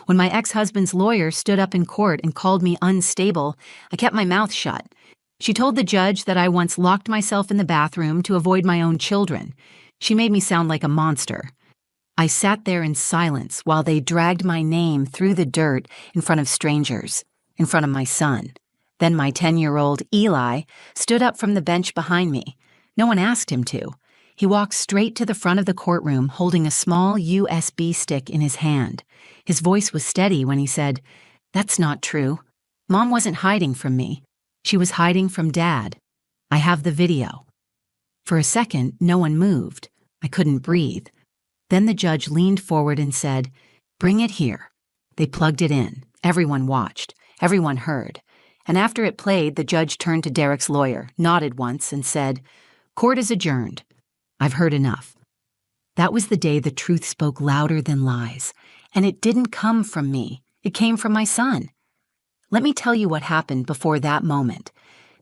When my ex-husband's lawyer stood up in court and called me unstable, I kept my mouth shut. She told the judge that I once locked myself in the bathroom to avoid my own children. She made me sound like a monster. I sat there in silence while they dragged my name through the dirt in front of strangers, in front of my son. Then my 10-year-old Eli stood up from the bench behind me. No one asked him to. He walked straight to the front of the courtroom holding a small USB stick in his hand. His voice was steady when he said, "That's not true. Mom wasn't hiding from me. She was hiding from Dad. I have the video." For a second, no one moved. I couldn't breathe. Then the judge leaned forward and said, "Bring it here." They plugged it in. Everyone watched. Everyone heard. And after it played, the judge turned to Derek's lawyer, nodded once, and said, "Court is adjourned. I've heard enough." That was the day the truth spoke louder than lies. And it didn't come from me. It came from my son. Let me tell you what happened before that moment.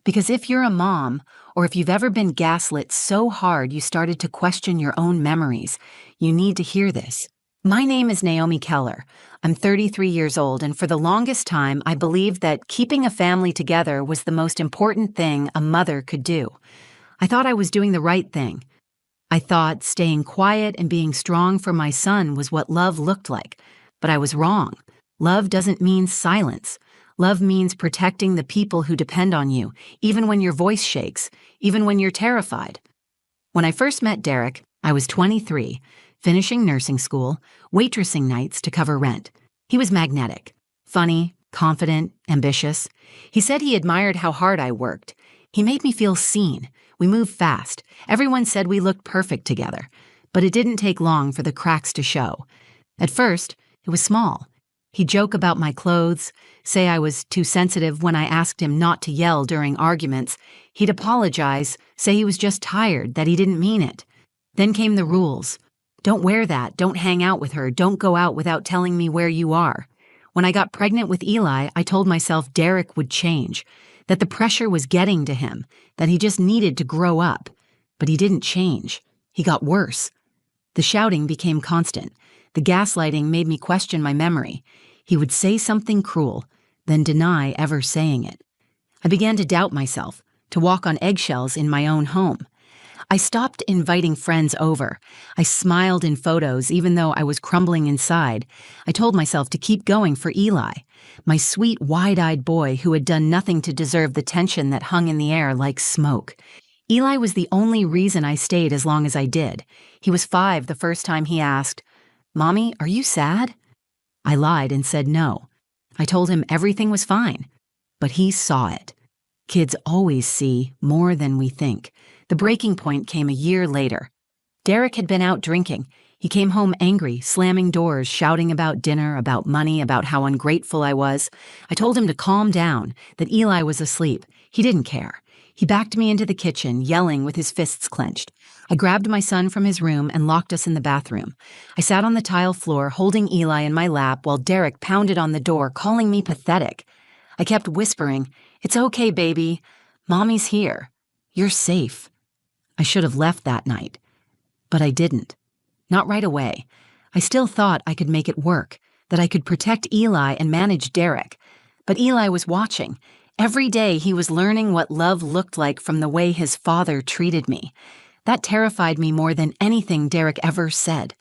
Because if you're a mom, or if you've ever been gaslit so hard you started to question your own memories, you need to hear this. My name is Naomi Keller. I'm 33 years old, and for the longest time, I believed that keeping a family together was the most important thing a mother could do. I thought I was doing the right thing. I thought staying quiet and being strong for my son was what love looked like. But I was wrong. Love doesn't mean silence. Love means protecting the people who depend on you, even when your voice shakes, even when you're terrified. When I first met Derek, I was 23, finishing nursing school, waitressing nights to cover rent. He was magnetic, funny, confident, ambitious. He said he admired how hard I worked. He made me feel seen. We moved fast. Everyone said we looked perfect together. But it didn't take long for the cracks to show. At first, it was small. He'd joke about my clothes, say I was too sensitive when I asked him not to yell during arguments. He'd apologize, say he was just tired, that he didn't mean it. Then came the rules. Don't wear that, don't hang out with her, don't go out without telling me where you are. When I got pregnant with Eli, I told myself Derek would change, that the pressure was getting to him, that he just needed to grow up. But he didn't change. He got worse. The shouting became constant. The gaslighting made me question my memory. He would say something cruel, then deny ever saying it. I began to doubt myself, to walk on eggshells in my own home. I stopped inviting friends over. I smiled in photos even though I was crumbling inside. I told myself to keep going for Eli, my sweet, wide-eyed boy who had done nothing to deserve the tension that hung in the air like smoke. Eli was the only reason I stayed as long as I did. He was 5 the first time he asked, "Mommy, are you sad?" I lied and said no. I told him everything was fine, but he saw it. Kids always see more than we think. The breaking point came a year later. Derek had been out drinking. He came home angry, slamming doors, shouting about dinner, about money, about how ungrateful I was. I told him to calm down, that Eli was asleep. He didn't care. He backed me into the kitchen, yelling with his fists clenched. I grabbed my son from his room and locked us in the bathroom. I sat on the tile floor, holding Eli in my lap while Derek pounded on the door, calling me pathetic. I kept whispering, "It's okay, baby. Mommy's here. You're safe." I should have left that night. But I didn't. Not right away. I still thought I could make it work, that I could protect Eli and manage Derek. But Eli was watching. Every day he was learning what love looked like from the way his father treated me. That terrified me more than anything Derek ever said.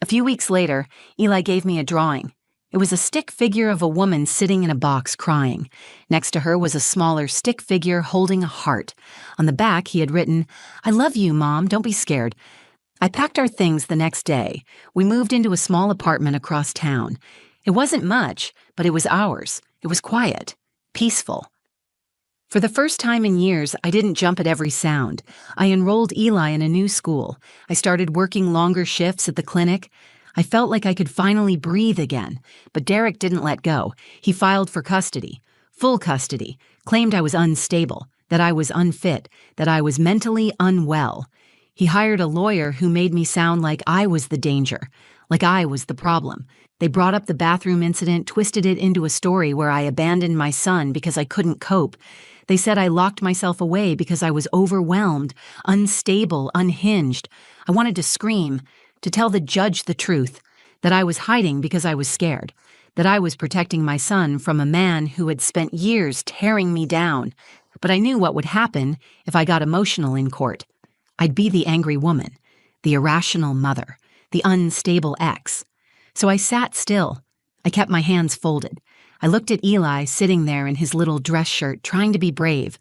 A few weeks later, Eli gave me a drawing. It was a stick figure of a woman sitting in a box crying. Next to her was a smaller stick figure holding a heart. On the back, he had written, "I love you, Mom, don't be scared." I packed our things the next day. We moved into a small apartment across town. It wasn't much, but it was ours. It was quiet, peaceful. For the first time in years, I didn't jump at every sound. I enrolled Eli in a new school. I started working longer shifts at the clinic. I felt like I could finally breathe again, but Derek didn't let go. He filed for custody, full custody, claimed I was unstable, that I was unfit, that I was mentally unwell. He hired a lawyer who made me sound like I was the danger, like I was the problem. They brought up the bathroom incident, twisted it into a story where I abandoned my son because I couldn't cope. They said I locked myself away because I was overwhelmed, unstable, unhinged. I wanted to scream, to tell the judge the truth, that I was hiding because I was scared, that I was protecting my son from a man who had spent years tearing me down. But I knew what would happen if I got emotional in court. I'd be the angry woman, the irrational mother, the unstable ex. So I sat still. I kept my hands folded. I looked at Eli sitting there in his little dress shirt, trying to be brave.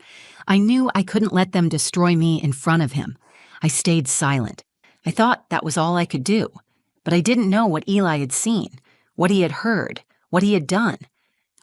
I knew I couldn't let them destroy me in front of him. I stayed silent. I thought that was all I could do. But I didn't know what Eli had seen, what he had heard, what he had done.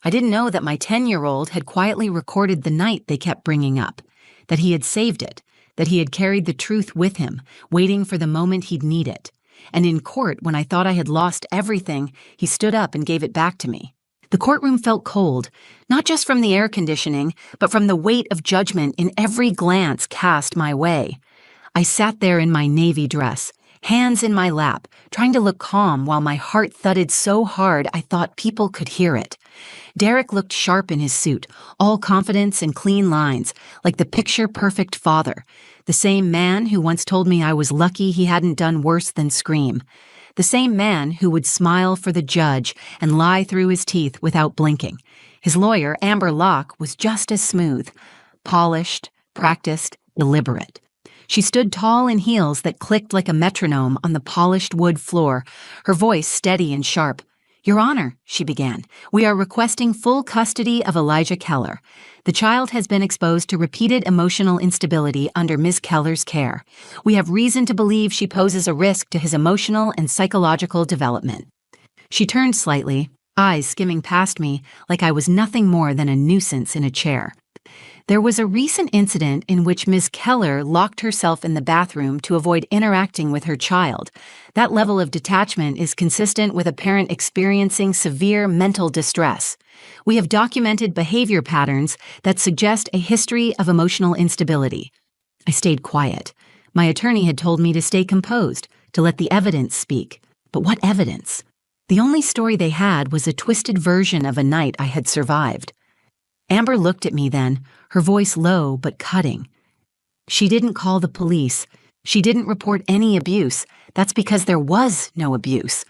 I didn't know that my 10-year-old had quietly recorded the night they kept bringing up, that he had saved it, that he had carried the truth with him, waiting for the moment he'd need it. And in court, when I thought I had lost everything, he stood up and gave it back to me. The courtroom felt cold, not just from the air conditioning, but from the weight of judgment in every glance cast my way. I sat there in my navy dress, hands in my lap, trying to look calm while my heart thudded so hard I thought people could hear it. Derek looked sharp in his suit, all confidence and clean lines, like the picture-perfect father, the same man who once told me I was lucky he hadn't done worse than scream, the same man who would smile for the judge and lie through his teeth without blinking. His lawyer, Amber Locke, was just as smooth, polished, practiced, deliberate. She stood tall in heels that clicked like a metronome on the polished wood floor, her voice steady and sharp. "Your Honor," she began, "we are requesting full custody of Elijah Keller. The child has been exposed to repeated emotional instability under Ms. Keller's care. We have reason to believe she poses a risk to his emotional and psychological development." She turned slightly, eyes skimming past me like I was nothing more than a nuisance in a chair. There was a recent incident in which Ms. Keller locked herself in the bathroom to avoid interacting with her child. That level of detachment is consistent with a parent experiencing severe mental distress. We have documented behavior patterns that suggest a history of emotional instability. I stayed quiet. My attorney had told me to stay composed, to let the evidence speak. But what evidence? The only story they had was a twisted version of a night I had survived. Amber looked at me then, her voice low but cutting. "She didn't call the police. She didn't report any abuse. That's because there was no abuse.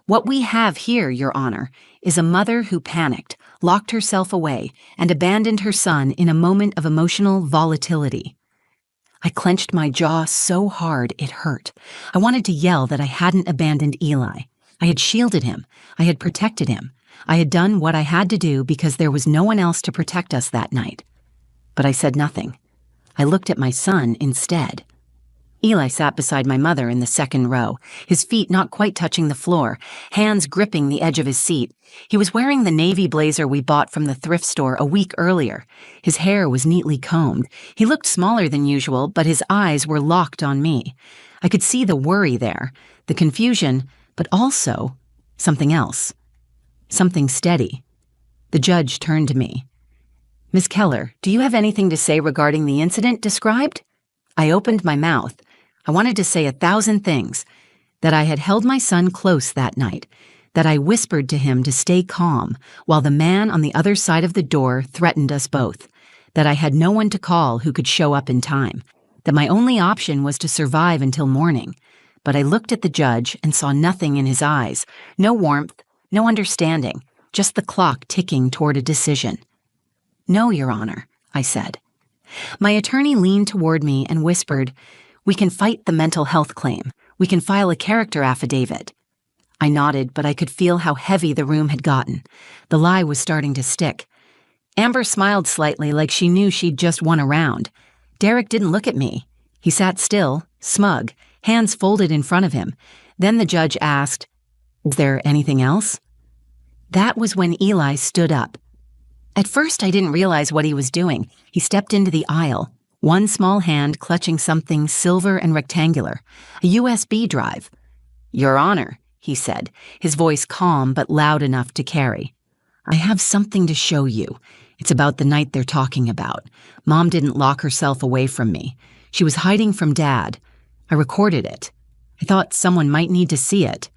What we have here, Your Honor, is a mother who panicked, locked herself away, and abandoned her son in a moment of emotional volatility." I clenched my jaw so hard it hurt. I wanted to yell that I hadn't abandoned Eli. I had shielded him. I had protected him. I had done what I had to do because there was no one else to protect us that night. But I said nothing. I looked at my son instead. Eli sat beside my mother in the second row, his feet not quite touching the floor, hands gripping the edge of his seat. He was wearing the navy blazer we bought from the thrift store a week earlier. His hair was neatly combed. He looked smaller than usual, but his eyes were locked on me. I could see the worry there, the confusion, but also something else. Something steady. The judge turned to me. "Ms. Keller, do you have anything to say regarding the incident described?" I opened my mouth. I wanted to say 1,000 things. That I had held my son close that night. That I whispered to him to stay calm while the man on the other side of the door threatened us both. That I had no one to call who could show up in time. That my only option was to survive until morning. But I looked at the judge and saw nothing in his eyes. No warmth. No understanding, just the clock ticking toward a decision. "No, Your Honor," I said. My attorney leaned toward me and whispered, "We can fight the mental health claim. We can file a character affidavit." I nodded, but I could feel how heavy the room had gotten. The lie was starting to stick. Amber smiled slightly like she knew she'd just won a round. Derek didn't look at me. He sat still, smug, hands folded in front of him. Then the judge asked, "Is there anything else?" That was when Eli stood up. At first, I didn't realize what he was doing. He stepped into the aisle, one small hand clutching something silver and rectangular, a USB drive. "Your Honor," he said, his voice calm but loud enough to carry. "I have something to show you. It's about the night they're talking about. Mom didn't lock herself away from me. She was hiding from Dad. I recorded it. I thought someone might need to see it."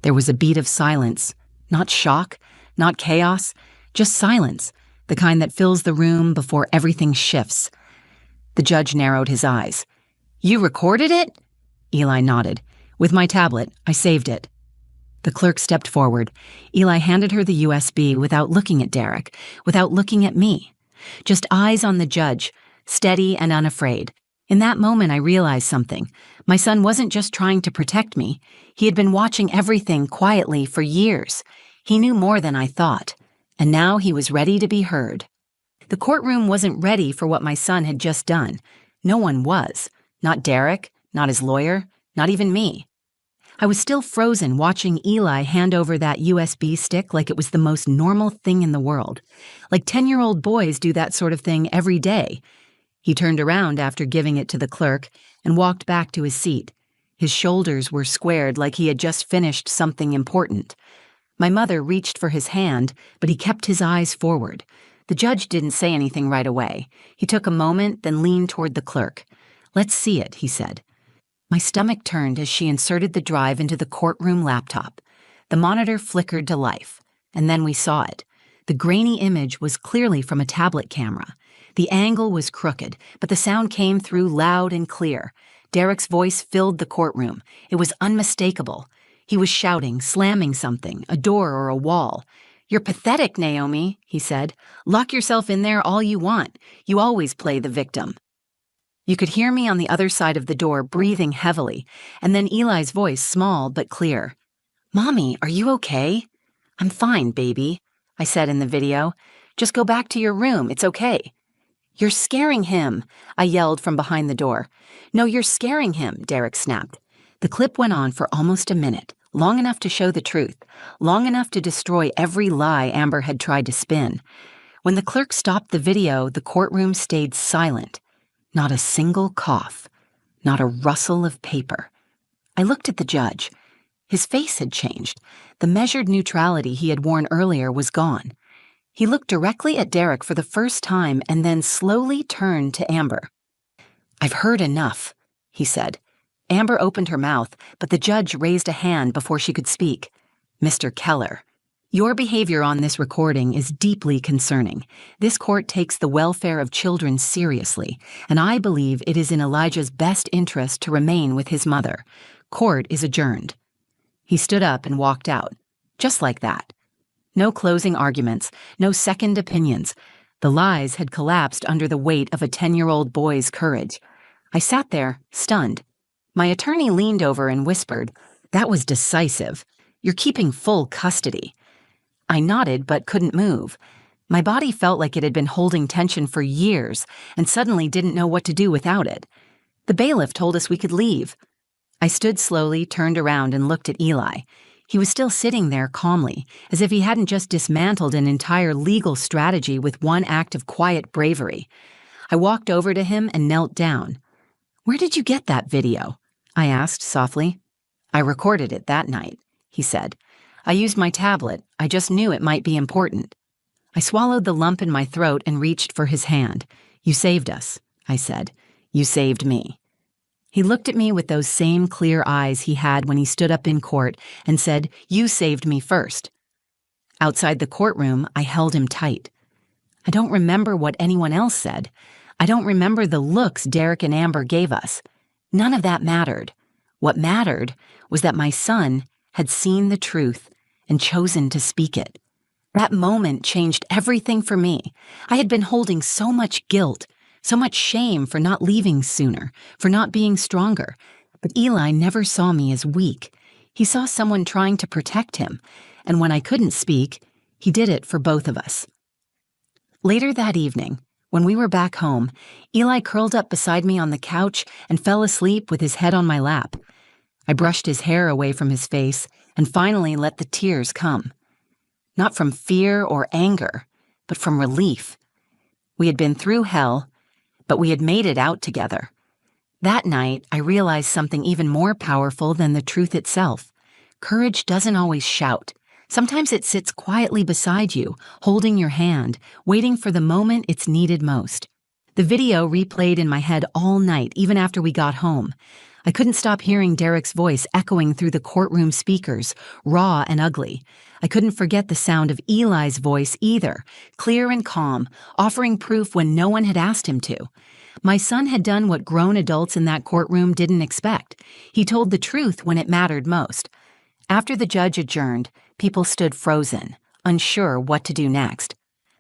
There was a beat of silence. Not shock, not chaos, just silence, the kind that fills the room before everything shifts. The judge narrowed his eyes. "You recorded it?" Eli nodded. "With my tablet, I saved it." The clerk stepped forward. Eli handed her the USB without looking at Derek, without looking at me. Just eyes on the judge, steady and unafraid. In that moment, I realized something. My son wasn't just trying to protect me. He had been watching everything quietly for years. He knew more than I thought. And now he was ready to be heard. The courtroom wasn't ready for what my son had just done. No one was. Not Derek, not his lawyer, not even me. I was still frozen watching Eli hand over that USB stick like it was the most normal thing in the world. Like 10-year-old boys do that sort of thing every day. He turned around after giving it to the clerk and walked back to his seat. His shoulders were squared like he had just finished something important. My mother reached for his hand, but he kept his eyes forward. The judge didn't say anything right away. He took a moment, then leaned toward the clerk. "Let's see it," he said. My stomach turned as she inserted the drive into the courtroom laptop. The monitor flickered to life, and then we saw it. The grainy image was clearly from a tablet camera. The angle was crooked, but the sound came through loud and clear. Derek's voice filled the courtroom. It was unmistakable. He was shouting, slamming something, a door or a wall. "You're pathetic, Naomi," he said. "Lock yourself in there all you want. You always play the victim." You could hear me on the other side of the door breathing heavily, and then Eli's voice small but clear. "Mommy, are you okay?" "I'm fine, baby," I said in the video. "Just go back to your room. It's okay." "You're scaring him," I yelled from behind the door. "No, you're scaring him," Derek snapped. The clip went on for almost a minute, long enough to show the truth, long enough to destroy every lie Amber had tried to spin. When the clerk stopped the video, the courtroom stayed silent. Not a single cough, not a rustle of paper. I looked at the judge. His face had changed. The measured neutrality he had worn earlier was gone. He looked directly at Derek for the first time and then slowly turned to Amber. "I've heard enough," he said. Amber opened her mouth, but the judge raised a hand before she could speak. "Mr. Keller, your behavior on this recording is deeply concerning. This court takes the welfare of children seriously, and I believe it is in Elijah's best interest to remain with his mother. Court is adjourned." He stood up and walked out, just like that. No closing arguments, no second opinions. The lies had collapsed under the weight of a 10-year-old boy's courage. I sat there, stunned. My attorney leaned over and whispered, "That was decisive. You're keeping full custody." I nodded but couldn't move. My body felt like it had been holding tension for years and suddenly didn't know what to do without it. The bailiff told us we could leave. I stood slowly, turned around, and looked at Eli. He was still sitting there calmly, as if he hadn't just dismantled an entire legal strategy with one act of quiet bravery. I walked over to him and knelt down. "Where did you get that video?" I asked softly. "I recorded it that night," he said. "I used my tablet. I just knew it might be important." I swallowed the lump in my throat and reached for his hand. "You saved us," I said. "You saved me." He looked at me with those same clear eyes he had when he stood up in court and said, "You saved me first." Outside the courtroom, I held him tight. I don't remember what anyone else said. I don't remember the looks Derek and Amber gave us. None of that mattered. What mattered was that my son had seen the truth and chosen to speak it. That moment changed everything for me. I had been holding so much guilt, so much shame for not leaving sooner, for not being stronger. But Eli never saw me as weak. He saw someone trying to protect him, and when I couldn't speak, he did it for both of us. Later that evening, when we were back home, Eli curled up beside me on the couch and fell asleep with his head on my lap. I brushed his hair away from his face and finally let the tears come. Not from fear or anger, but from relief. We had been through hell, but we had made it out together. That night, I realized something even more powerful than the truth itself. Courage doesn't always shout. Sometimes it sits quietly beside you, holding your hand, waiting for the moment it's needed most. The video replayed in my head all night, even after we got home. I couldn't stop hearing Derek's voice echoing through the courtroom speakers, raw and ugly. I couldn't forget the sound of Eli's voice either, clear and calm, offering proof when no one had asked him to. My son had done what grown adults in that courtroom didn't expect. He told the truth when it mattered most. After the judge adjourned, people stood frozen, unsure what to do next.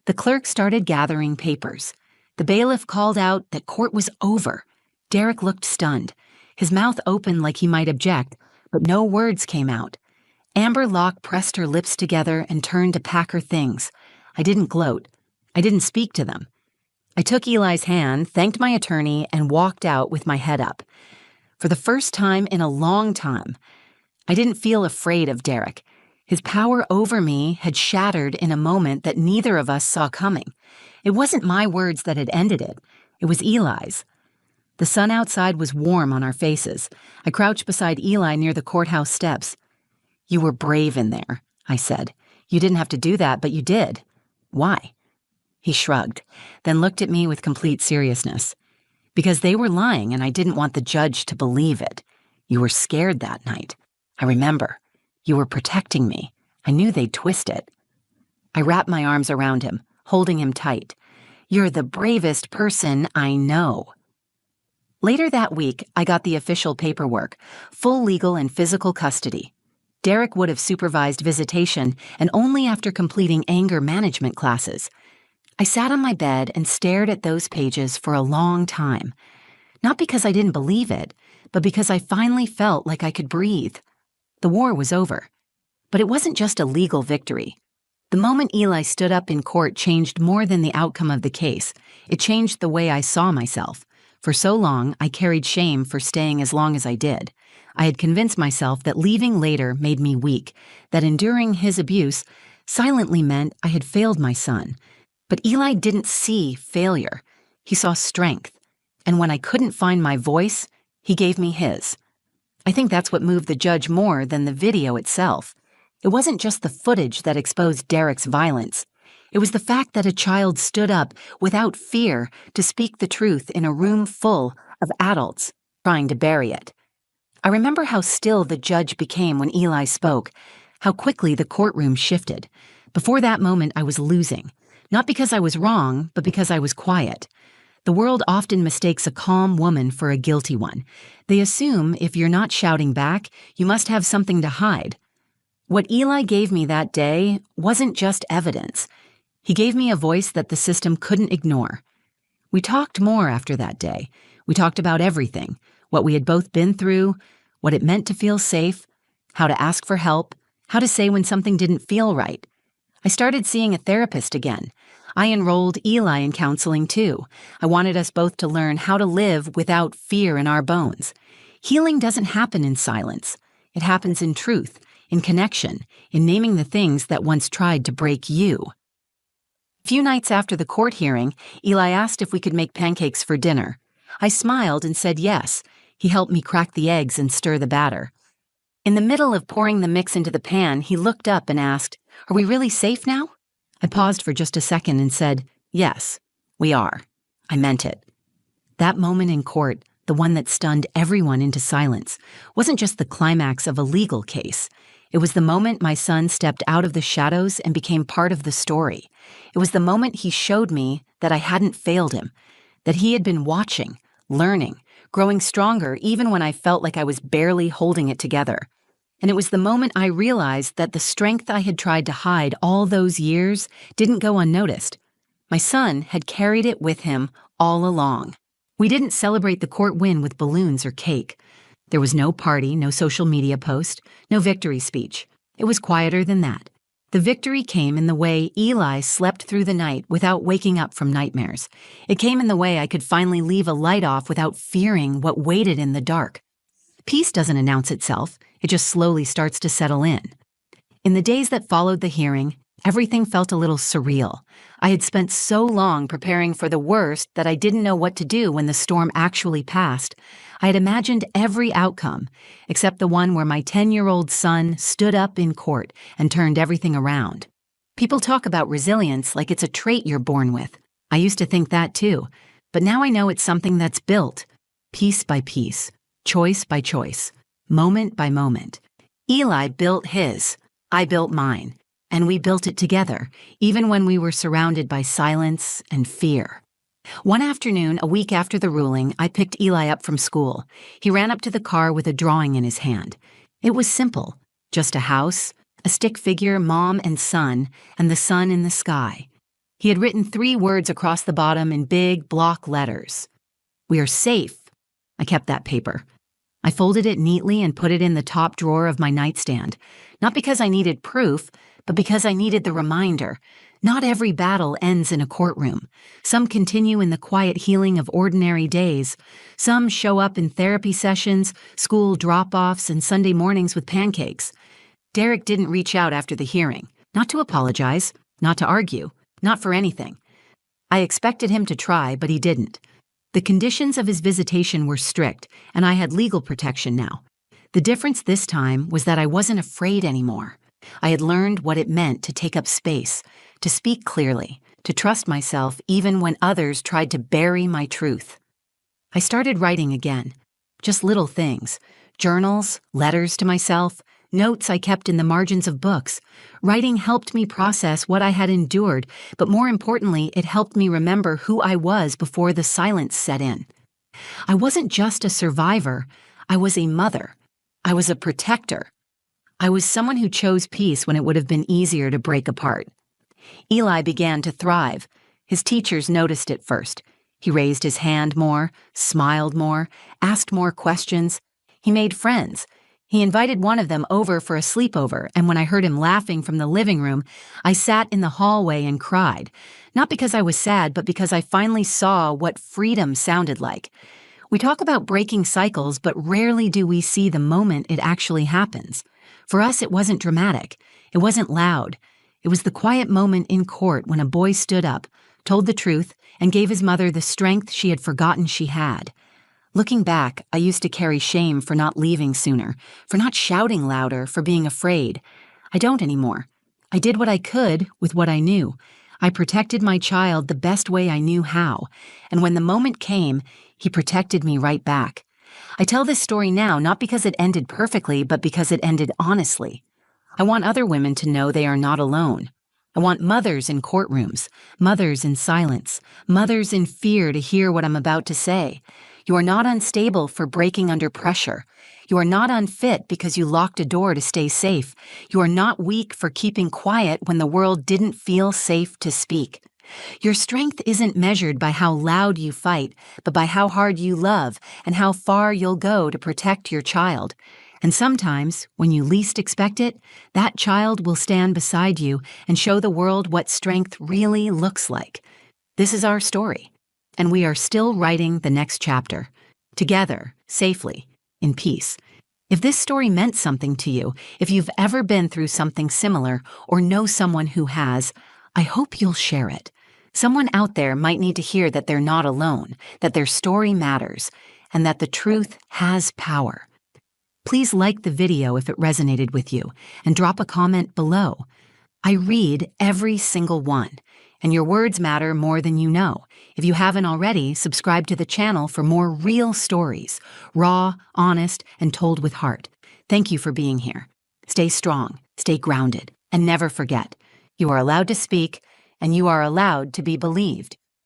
The clerk started gathering papers. The bailiff called out that court was over. Derek looked stunned. His mouth opened like he might object, but no words came out. Amber Locke pressed her lips together and turned to pack her things. I didn't gloat. I didn't speak to them. I took Eli's hand, thanked my attorney, and walked out with my head up. For the first time in a long time, I didn't feel afraid of Derek. His power over me had shattered in a moment that neither of us saw coming. It wasn't my words that had ended it. It was Eli's. The sun outside was warm on our faces. I crouched beside Eli near the courthouse steps. "You were brave in there," I said. "You didn't have to do that, but you did. Why?" He shrugged, then looked at me with complete seriousness. "Because they were lying and I didn't want the judge to believe it. You were scared that night. I remember. You were protecting me. I knew they'd twist it." I wrapped my arms around him, holding him tight. "You're the bravest person I know." Later that week, I got the official paperwork, full legal and physical custody. Derek would have supervised visitation, and only after completing anger management classes. I sat on my bed and stared at those pages for a long time. Not because I didn't believe it, but because I finally felt like I could breathe. The war was over. But it wasn't just a legal victory. The moment Eli stood up in court changed more than the outcome of the case. It changed the way I saw myself. For so long, I carried shame for staying as long as I did. I had convinced myself that leaving later made me weak, that enduring his abuse silently meant I had failed my son. But Eli didn't see failure. He saw strength. And when I couldn't find my voice, he gave me his. I think that's what moved the judge more than the video itself. It wasn't just the footage that exposed Derek's violence. It was the fact that a child stood up without fear to speak the truth in a room full of adults trying to bury it. I remember how still the judge became when Eli spoke, how quickly the courtroom shifted. Before that moment, I was losing. Not because I was wrong, but because I was quiet. The world often mistakes a calm woman for a guilty one. They assume if you're not shouting back, you must have something to hide. What Eli gave me that day wasn't just evidence. He gave me a voice that the system couldn't ignore. We talked more after that day. We talked about everything, what we had both been through, what it meant to feel safe, how to ask for help, how to say when something didn't feel right. I started seeing a therapist again. I enrolled Eli in counseling too. I wanted us both to learn how to live without fear in our bones. Healing doesn't happen in silence. It happens in truth, in connection, in naming the things that once tried to break you. A few nights after the court hearing, Eli asked if we could make pancakes for dinner. I smiled and said yes. He helped me crack the eggs and stir the batter. In the middle of pouring the mix into the pan, he looked up and asked, "Are we really safe now?" I paused for just a second and said, "Yes, we are." I meant it. That moment in court, the one that stunned everyone into silence, wasn't just the climax of a legal case. It was the moment my son stepped out of the shadows and became part of the story. It was the moment he showed me that I hadn't failed him, that he had been watching, learning, growing stronger even when I felt like I was barely holding it together. And it was the moment I realized that the strength I had tried to hide all those years didn't go unnoticed. My son had carried it with him all along. We didn't celebrate the court win with balloons or cake. There was no party, no social media post, no victory speech. It was quieter than that. The victory came in the way Eli slept through the night without waking up from nightmares. It came in the way I could finally leave a light off without fearing what waited in the dark. Peace doesn't announce itself. It just slowly starts to settle in. In the days that followed the hearing, everything felt a little surreal. I had spent so long preparing for the worst that I didn't know what to do when the storm actually passed. I had imagined every outcome, except the one where my 10-year-old son stood up in court and turned everything around. People talk about resilience like it's a trait you're born with. I used to think that too, but now I know it's something that's built, piece by piece, choice by choice, moment by moment. Eli built his, I built mine, and we built it together, even when we were surrounded by silence and fear. One afternoon, a week after the ruling, I picked Eli up from school. He ran up to the car with a drawing in his hand. It was simple, Just a house, a stick figure, mom and son, and the sun in the sky. He had written 3 words across the bottom in big block letters. "We are safe." I kept that paper. I folded it neatly and put it in the top drawer of my nightstand, not because I needed proof, but because I needed the reminder. Not every battle ends in a courtroom. Some continue in the quiet healing of ordinary days. Some show up in therapy sessions, school drop-offs, and Sunday mornings with pancakes. Derek didn't reach out after the hearing, not to apologize, not to argue, not for anything. I expected him to try, but he didn't. The conditions of his visitation were strict, and I had legal protection now. The difference this time was that I wasn't afraid anymore. I had learned what it meant to take up space, to speak clearly, to trust myself even when others tried to bury my truth. I started writing again. Just little things. Journals, letters to myself, notes I kept in the margins of books. Writing helped me process what I had endured, but more importantly, it helped me remember who I was before the silence set in. I wasn't just a survivor. I was a mother. I was a protector. I was someone who chose peace when it would have been easier to break apart. Eli began to thrive. His teachers noticed it first. He raised his hand more, smiled more, asked more questions. He made friends. He invited one of them over for a sleepover, and when I heard him laughing from the living room, I sat in the hallway and cried. Not because I was sad, but because I finally saw what freedom sounded like. We talk about breaking cycles, but rarely do we see the moment it actually happens. For us, it wasn't dramatic. It wasn't loud. It was the quiet moment in court when a boy stood up, told the truth, and gave his mother the strength she had forgotten she had. Looking back, I used to carry shame for not leaving sooner, for not shouting louder, for being afraid. I don't anymore. I did what I could with what I knew. I protected my child the best way I knew how, and when the moment came, he protected me right back. I tell this story now not because it ended perfectly, but because it ended honestly. I want other women to know they are not alone. I want mothers in courtrooms, mothers in silence, mothers in fear to hear what I'm about to say. You are not unstable for breaking under pressure. You are not unfit because you locked a door to stay safe. You are not weak for keeping quiet when the world didn't feel safe to speak. Your strength isn't measured by how loud you fight, but by how hard you love and how far you'll go to protect your child. And sometimes, when you least expect it, that child will stand beside you and show the world what strength really looks like. This is our story, and we are still writing the next chapter, together, safely, in peace. If this story meant something to you, if you've ever been through something similar or know someone who has, I hope you'll share it. Someone out there might need to hear that they're not alone, that their story matters, and that the truth has power. Please like the video if it resonated with you, and drop a comment below. I read every single one, and your words matter more than you know. If you haven't already, subscribe to the channel for more real stories, raw, honest, and told with heart. Thank you for being here. Stay strong, stay grounded, and never forget, you are allowed to speak, and you are allowed to be believed.